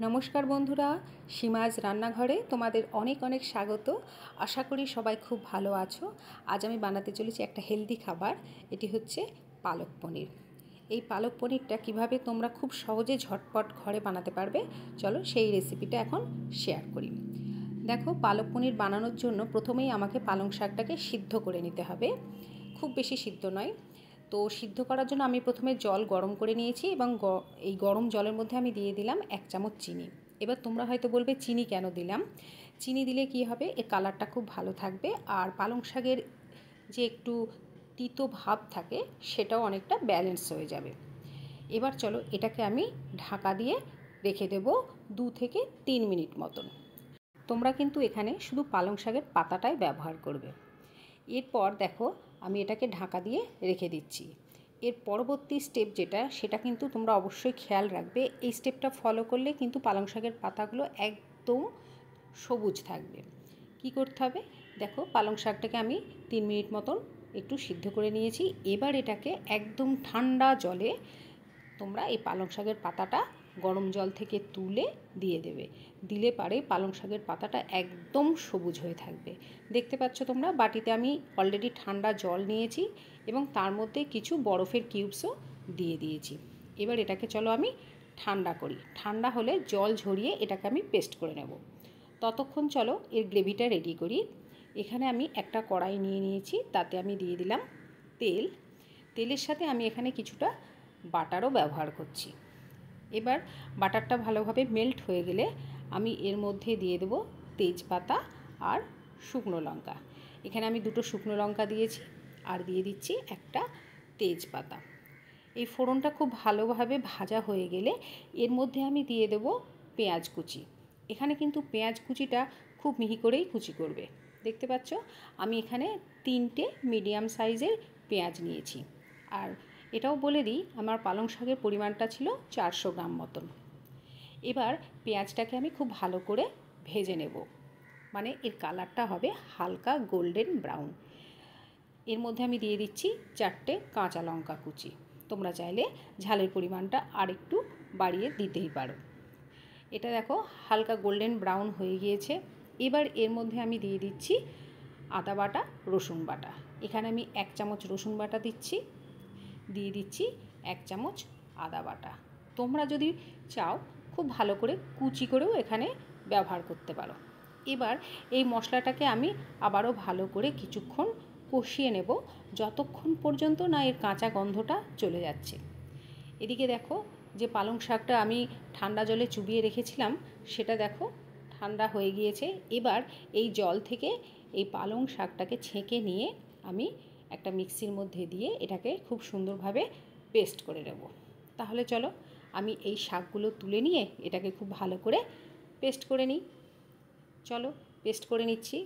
নমস্কার বন্ধুরা, সীমাজ রান্নাঘরে তোমাদের অনেক অনেক স্বাগত। আশা করি সবাই খুব ভালো আছো। আজ আমি বানাতে চলেছি একটা হেলদি খাবার। এটি হচ্ছে পালক পনির। এই পালক পনিরটা কিভাবে তোমরা খুব সহজে ঝটপট ঘরে বানাতে পারবে, চলো সেই রেসিপিটা এখন শেয়ার করি। দেখো, পালক পনির বানানোর জন্য প্রথমেই আমাকে পালং শাকটাকে সিদ্ধ করে নিতে হবে। খুব বেশি সিদ্ধ নয়। তো সিদ্ধ করার জন্য আমি প্রথমে জল গরম করে নিয়েছি এবং এই গরম জলের মধ্যে আমি দিয়ে দিলাম 1 চামচ চিনি। এবার তোমরা হয়তো বলবে চিনি কেন দিলাম। চিনি দিলে কি হবে, এর কালারটা খুব ভালো থাকবে, আর পালং শাকের যে একটু তিতো ভাব থাকে সেটাও অনেকটা ব্যালেন্স হয়ে যাবে। এবার চলো এটাকে আমি ঢাকা দিয়ে রেখে দেব 2 থেকে 3 মিনিট মতন। তোমরা কিন্তু এখানে শুধু পালং শাকের পাতাটাই ব্যবহার করবে। এরপর দেখো, আমি এটাকে ঢাকা দিয়ে রেখে দিচ্ছি। এর পরবর্তী স্টেপ যেটা, সেটা কিন্তু তোমরা অবশ্যই খেয়াল রাখবে। এই স্টেপটা ফলো করলে কিন্তু পালং শাকের পাতাগুলো একদম সবুজ থাকবে। কি করতে হবে, দেখো পালং শাকটাকে আমি 3 মিনিট মতন একটু সিদ্ধ করে নিয়েছি। এবার এটাকে একদম ঠান্ডা জলে তোমরা এই পালং শাকের পাতাটা গরম জল থেকে তুলে দিয়ে দেবে। দিলে পারে পালং শাকের পাতাটা একদম সবুজ হয়ে থাকবে। দেখতে পাচ্ছ তোমরা, বাটিতে আমি অলরেডি ঠান্ডা জল নিয়েছি এবং তার মধ্যে কিছু বরফের কিউবসও দিয়ে দিয়েছি। এবার এটাকে চলো আমি ঠান্ডা করি। ঠান্ডা হলে জল ঝরিয়ে এটাকে আমি পেস্ট করে নেব। ততক্ষণ চলো এর গ্রেভিটা রেডি করি। এখানে আমি একটা কড়াই নিয়ে নিয়েছি, তাতে আমি দিয়ে দিলাম তেল। তেলের সাথে আমি এখানে কিছুটা বাটারও ব্যবহার করছি। এবার বাটারটা ভালোভাবে মেল্ট হয়ে গেলে আমি এর মধ্যে দিয়ে দেব তেজপাতা আর শুকনো লঙ্কা। এখানে আমি 2টো শুকনো লঙ্কা দিয়েছি আর দিয়ে দিচ্ছি একটা তেজপাতা। এই ফোড়নটা খুব ভালোভাবে ভাজা হয়ে গেলে এর মধ্যে আমি দিয়ে দেব পেঁয়াজ কুচি। এখানে কিন্তু পেঁয়াজ কুচিটা খুব মিহি করেই কুচি করবে। দেখতে পাচ্ছ, আমি এখানে 3টে মিডিয়াম সাইজের পেঁয়াজ নিয়েছি। আর এটাও বলে দিই, আমার পালং শাকের পরিমাণটা ছিল 400 গ্রাম মতন। এবার পেঁয়াজটাকে আমি খুব ভালো করে ভেজে নেব, মানে এর কালারটা হবে হালকা গোল্ডেন ব্রাউন। এর মধ্যে আমি দিয়ে দিচ্ছি 4টে কাঁচা লঙ্কা কুচি। তোমরা চাইলে ঝালের পরিমাণটা আর একটু বাড়িয়ে দিতেই পারো। এটা দেখো হালকা গোল্ডেন ব্রাউন হয়ে গিয়েছে। এবার এর মধ্যে আমি দিয়ে দিচ্ছি আদা বাটা, রসুন বাটা। এখানে আমি 1 চামচ রসুন বাটা দিচ্ছি, দিয়ে দিচ্ছি 1 চামচ আদা বাটা। তোমরা যদি চাও খুব ভালো করে কুচি করেও এখানে ব্যবহার করতে পারো। এবার এই মশলাটাকে আমি আবারও ভালো করে কিছুক্ষণ কষিয়ে নেব, যতক্ষণ পর্যন্ত না এর কাঁচা গন্ধটা চলে যাচ্ছে। এদিকে দেখো, যে পালং শাকটা আমি ঠান্ডা জলে চুবিয়ে রেখেছিলাম সেটা দেখো ঠান্ডা হয়ে গিয়েছে। এবার এই জল থেকে এই পালং শাকটাকে ছেঁকে নিয়ে আমি একটা মিক্সির মধ্যে দিয়ে এটাকে খুব সুন্দরভাবে পেস্ট করে নেব। তাহলে চলো আমি এই শাকগুলো তুলে নিয়ে এটাকে খুব ভালো করে পেস্ট করে নিই। চলো পেস্ট করে নিচ্ছি।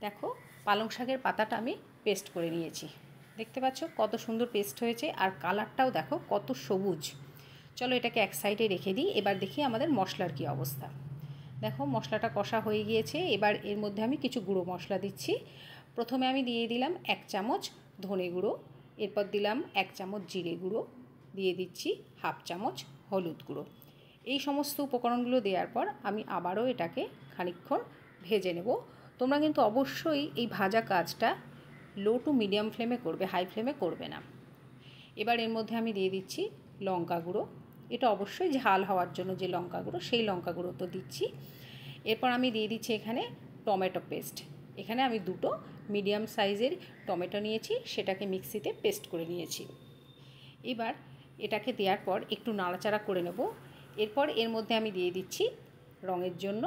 দেখো, পালং শাকের পাতাটা আমি পেস্ট করে নিয়েছি। দেখতে পাচ্ছ কত সুন্দর পেস্ট হয়েছে, আর কালারটাও দেখো কত সবুজ। চলো এটাকে এক সাইডে রেখে দিই। এবার দেখি আমাদের মশলার কী অবস্থা। দেখো মশলাটা কষা হয়ে গিয়েছে। এবার এর মধ্যে আমি কিছু গুঁড়ো মশলা দিচ্ছি। প্রথমে আমি দিয়ে দিলাম 1 চামচ ধনে গুঁড়ো, এরপর দিলাম 1 চামচ জিরে গুঁড়ো, দিয়ে দিচ্ছি 1/2 চামচ হলুদ গুঁড়ো। এই সমস্ত উপকরণগুলো দেওয়ার পর আমি আবারও এটাকে খানিকক্ষণ ভেজে নেব। তোমরা কিন্তু অবশ্যই এই ভাজা কাজটা লো টু মিডিয়াম ফ্লেমে করবে, হাই ফ্লেমে করবে না। এবার এর মধ্যে আমি দিয়ে দিচ্ছি লঙ্কা গুঁড়ো। এটা অবশ্যই ঝাল হওয়ার জন্য যে লঙ্কা গুঁড়ো, সেই লঙ্কা গুঁড়ো তো দিচ্ছি। এরপর আমি দিয়ে দিচ্ছি এখানে টমেটো পেস্ট। এখানে আমি 2টো মিডিয়াম সাইজের টমেটো নিয়েছি, সেটাকে মিক্সিতে পেস্ট করে নিয়েছি। এবার এটাকে দেওয়ার পর একটু নাড়াচাড়া করে নেব। এরপর এর মধ্যে আমি দিয়ে দিচ্ছি রঙের জন্য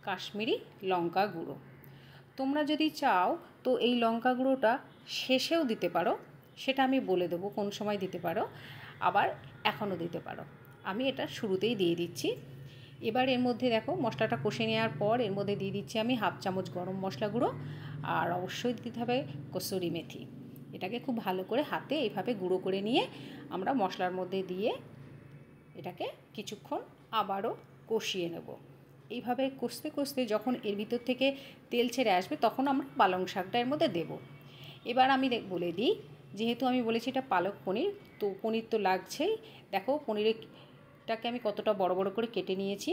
কাশ্মীরি লঙ্কা গুঁড়ো। তোমরা যদি চাও তো এই লঙ্কা গুঁড়োটা শেষেও দিতে পারো, সেটা আমি বলে দেবো কোন সময় দিতে পারো, আবার এখনও দিতে পারো। আমি এটা শুরুতেই দিয়ে দিচ্ছি। এবার এর মধ্যে দেখো মশলাটা কষে নেওয়ার পর এর মধ্যে দিয়ে দিচ্ছি আমি 1/2 চামচ গরম মশলা গুঁড়ো, আর অবশ্যই দিতে হবে কসুরি মেথি। এটাকে খুব ভালো করে হাতে এইভাবে গুঁড়ো করে নিয়ে আমরা মশলার মধ্যে দিয়ে এটাকে কিছুক্ষণ আবারও কষিয়ে নেব। এইভাবে কষতে কষতে যখন এর ভিতর থেকে তেল ছেড়ে আসবে তখন আমরা পালং শাকটা এর মধ্যে দেব। এবার আমি বলে দিই, যেহেতু আমি বলেছি এটা পালক পনির, তো পনির তো লাগছেই। দেখো পনিরে পনিরটাকে আমি কতটা বড় বড় করে কেটে নিয়েছি।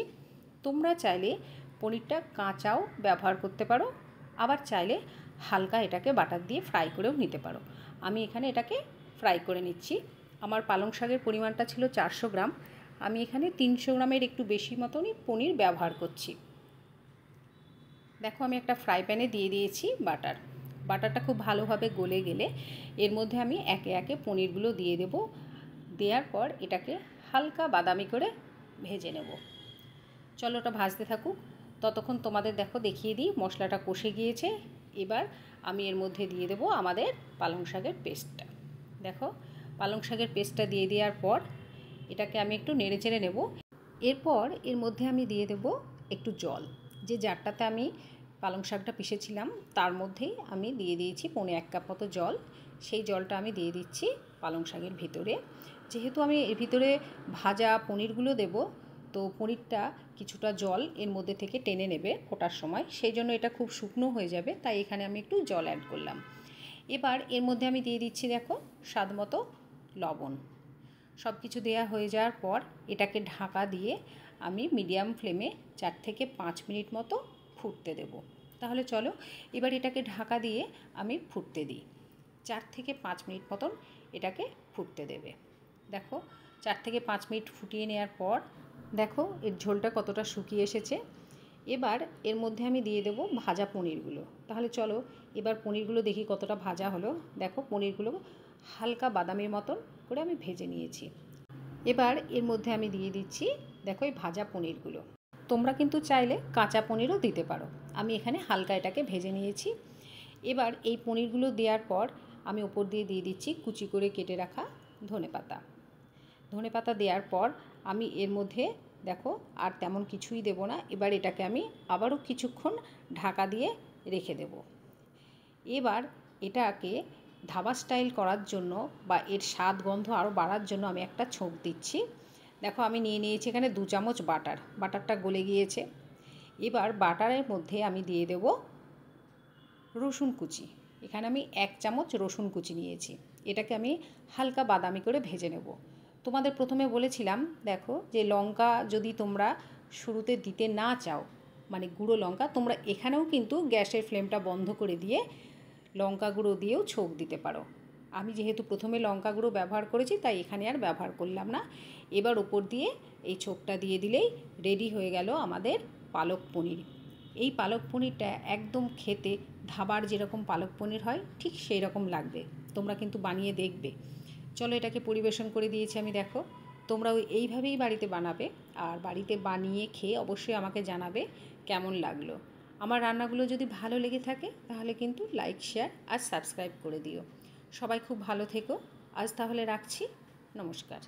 তোমরা চাইলে পনিরটা কাঁচাও ব্যবহার করতে পারো, আবার চাইলে হালকা এটাকে বাটার দিয়ে ফ্রাই করেও নিতে পারো। আমি এখানে এটাকে ফ্রাই করে নিচ্ছি। আমার পালং শাকের পরিমাণটা ছিল 400 গ্রাম, আমি এখানে 300 গ্রামের একটু বেশি মতনই পনির ব্যবহার করছি। দেখো আমি একটা ফ্রাই প্যানে দিয়ে দিয়েছি বাটারটা খুব ভালোভাবে গলে গেলে এর মধ্যে আমি একে একে পনিরগুলো দিয়ে দেব। দেওয়ার পর এটাকে হালকা বাদামি করে ভেজে নেব। চলো ওটা ভাজতে থাকুক, ততক্ষণ তোমাদের দেখো দেখিয়ে দিই মশলাটা কষে গিয়েছে। এবার আমি এর মধ্যে দিয়ে দেব আমাদের পালং শাকের পেস্টটা। দেখো পালং শাকের পেস্টটা দিয়ে দেওয়ার পর এটাকে আমি একটু নেড়ে চেড়ে নেব। এরপর এর মধ্যে আমি দিয়ে দেব একটু জল। যে জারটাতে আমি পালং শাকটা পিষেছিলাম তার মধ্যেই আমি দিয়ে দিয়েছি 1.25 কাপ মতো জল। সেই জলটা আমি দিয়ে দিচ্ছি পালং শাকের ভিতরে। যেহেতু আমি এর ভিতরে ভাজা পনিরগুলো দেব, তো পনিরটা কিছুটা জল এর মধ্যে থেকে টেনে নেবে ফোটার সময়, সেই জন্য এটা খুব শুকনো হয়ে যাবে, তাই এখানে আমি একটু জল অ্যাড করলাম। এবার এর মধ্যে আমি দিয়ে দিচ্ছি দেখো স্বাদ মতো লবণ। সব কিছু দেওয়া হয়ে যাওয়ার পর এটাকে ঢাকা দিয়ে আমি মিডিয়াম ফ্লেমে 4 থেকে 5 মিনিট মতো ফুটতে দেব। তাহলে চলো এবার এটাকে ঢাকা দিয়ে আমি ফুটতে দিই। 4 থেকে 5 মিনিট মতন এটাকে ফুটতে দেবে। দেখো 4 থেকে 5 মিনিট ফুটিয়ে নেওয়ার পর দেখো এর ঝোলটা কতটা শুকিয়ে এসেছে। এবার এর মধ্যে আমি দিয়ে দেব ভাজা পনিরগুলো। তাহলে চলো এবার পনিরগুলো দেখি কতটা ভাজা হলো। দেখো পনিরগুলো হালকা বাদামির মতন করে আমি ভেজে নিয়েছি। এবার এর মধ্যে আমি দিয়ে দিচ্ছি দেখো এই ভাজা পনিরগুলো। তোমরা কিন্তু চাইলে কাঁচা পনিরও দিতে পারো, আমি এখানে হালকা এটাকে ভেজে নিয়েছি। এবার এই পনিরগুলো দেওয়ার পর আমি ওপর দিয়ে দিয়ে দিচ্ছি কুচি করে কেটে রাখা ধনেপাতা দেওয়ার পর আমি এর মধ্যে দেখো আর তেমন কিছুই দেব না। এবার এটাকে আমি আবারও কিছুক্ষণ ঢাকা দিয়ে রেখে দেব। এবার এটাকে ধাবা স্টাইল করার জন্য বা এর স্বাদ গন্ধ আরও বাড়ার জন্য আমি একটা ছোঁক দিচ্ছি। দেখো আমি নিয়ে নিয়েছি এখানে 2 চামচ বাটারটা গলে গিয়েছে। এবার বাটারের মধ্যে আমি দিয়ে দেব রসুন কুচি। এখানে আমি 1 চামচ রসুন কুচি নিয়েছি। এটাকে আমি হালকা বাদামি করে ভেজে নেব। তোমাদের প্রথমে বলেছিলাম দেখো যে লঙ্কা যদি তোমরা শুরুতে দিতে না চাও, মানে গুঁড়ো লঙ্কা, তোমরা এখানেও কিন্তু গ্যাসের ফ্লেমটা বন্ধ করে দিয়ে লঙ্কা গুঁড়ো দিয়েও ছোঁক দিতে পারো। আমি যেহেতু প্রথমে লঙ্কা গুঁড়ো ব্যবহার করেছি তাই এখানে আর ব্যবহার করলাম না। এবার ওপর দিয়ে এই ছোঁকটা দিয়ে দিলেই রেডি হয়ে গেল আমাদের পালক পনির। এই পালক পনিরটা একদম খেতে ধাবার যেরকম পালক পনির হয় ঠিক সেই রকম লাগবে। তোমরা কিন্তু বানিয়ে দেখবে। চলো এটাকে পরিবেশন করে দিয়েছি আমি। দেখো তোমরাও এইভাবেই বাড়িতে বানাবে, আর বাড়িতে বানিয়ে খেয়ে অবশ্যই আমাকে জানাবে কেমন লাগলো। আমার রান্নাগুলো যদি ভালো লেগে থাকে তাহলে কিন্তু লাইক, শেয়ার আর সাবস্ক্রাইব করে দিও। সবাই খুব ভালো থেকো। আজ তাহলে রাখছি। নমস্কার।